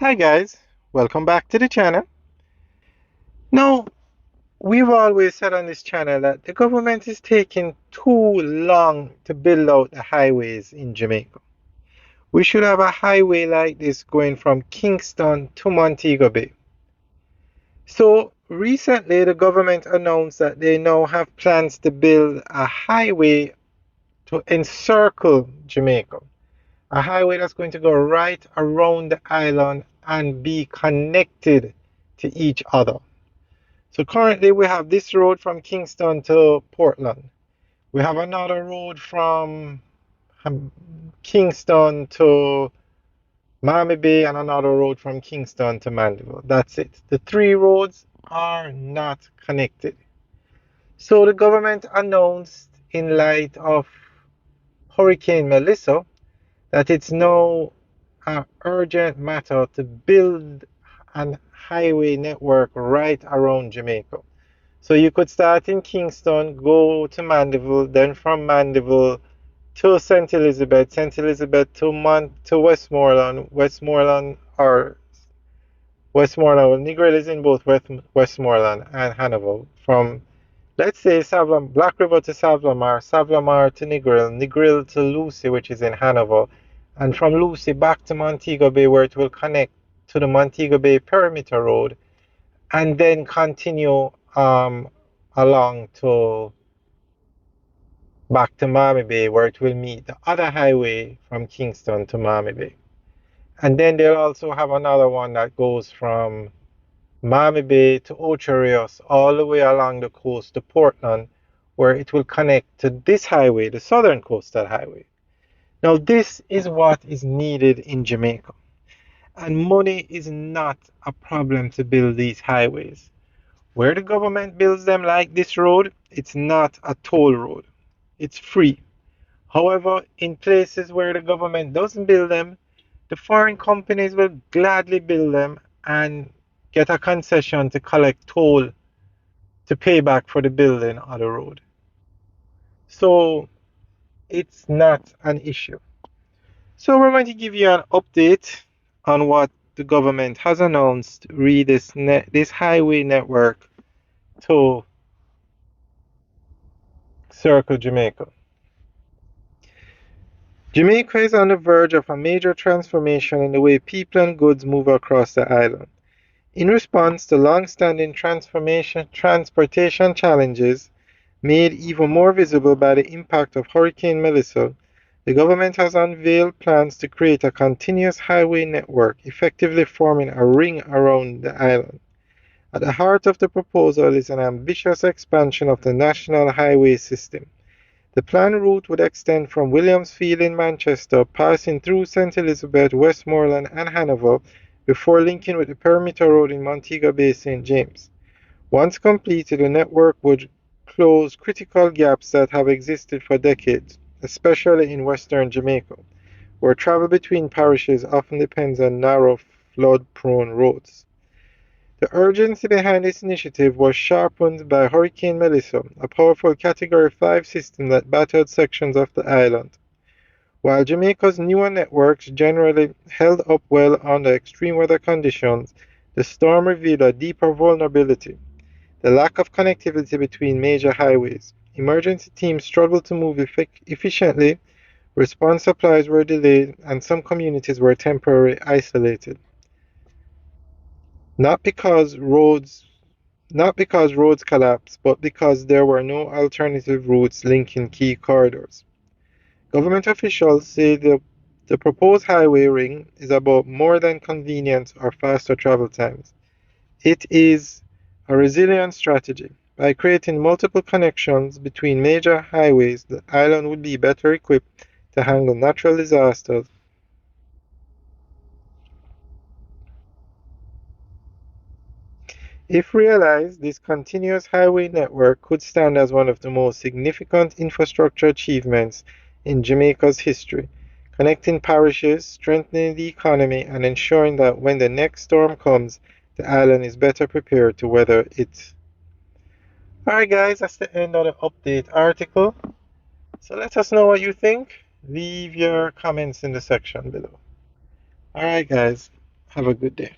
Hi guys, welcome back to the channel. Now, we've always said on this channel that the government is taking too long to build out the highways in Jamaica. We should have a highway like this going from Kingston to Montego Bay. So recently the government announced that they now have plans to build a highway to encircle Jamaica. A highway that's going to go right around the island and be connected to each other. So currently we have this road from Kingston to Portland. We have another road from Kingston to Miami Bay and another road from Kingston to Mandeville. That's it. The three roads are not connected. So the government announced in light of Hurricane Melissa that it's now an urgent matter to build a highway network right around Jamaica. So you could start in Kingston, go to Mandeville, then from Mandeville to St. Elizabeth to Westmoreland, Westmoreland. Well, Negril is in both Westmoreland and Hannibal. From let's say Black River to Savlamar to Negril, Negril to Lucy, which is in Hannibal, and from Lucy back to Montego Bay, where it will connect to the Montego Bay Perimeter Road, and then continue along to back to Miami Bay, where it will meet the other highway from Kingston to Miami Bay. And then they'll also have another one that goes from Miami Bay to Ocho Rios, all the way along the coast to Portland, where it will connect to this highway, the Southern Coastal Highway. Now, this is what is needed in Jamaica. And money is not a problem to build these highways. Where the government builds them like this road, it's not a toll road. It's free. However, in places where the government doesn't build them, the foreign companies will gladly build them and get a concession to collect toll to pay back for the building of the road. So it's not an issue. So we're going to give you an update on what the government has announced re this highway network to Circle Jamaica. Jamaica is on the verge of a major transformation in the way people and goods move across the island. In response to long-standing transportation challenges made even more visible by the impact of Hurricane Melissa, the government has unveiled plans to create a continuous highway network, effectively forming a ring around the island. At the heart of the proposal is an ambitious expansion of the national highway system. The planned route would extend from Williamsfield in Manchester, passing through St. Elizabeth, Westmoreland, and Hanover, before linking with the Perimeter Road in Montego Bay, St. James. Once completed, the network would close critical gaps that have existed for decades, especially in western Jamaica, where travel between parishes often depends on narrow, flood-prone roads. The urgency behind this initiative was sharpened by Hurricane Melissa, a powerful Category 5 system that battered sections of the island. While Jamaica's newer networks generally held up well under extreme weather conditions, the storm revealed a deeper vulnerability: the lack of connectivity between major highways. Emergency teams struggled to move efficiently, response supplies were delayed, and some communities were temporarily isolated. Not because roads not because roads collapsed, but because there were no alternative routes linking key corridors. Government officials say the proposed highway ring is about more than convenience or faster travel times. It is a resilient strategy. By creating multiple connections between major highways, the island would be better equipped to handle natural disasters. If realized, this continuous highway network could stand as one of the most significant infrastructure achievements in Jamaica's history, connecting parishes, strengthening the economy, and ensuring that when the next storm comes, the island is better prepared to weather it. Alright guys, that's the end of the update article. So let us know what you think. Leave your comments in the section below. Alright guys, Have a good day.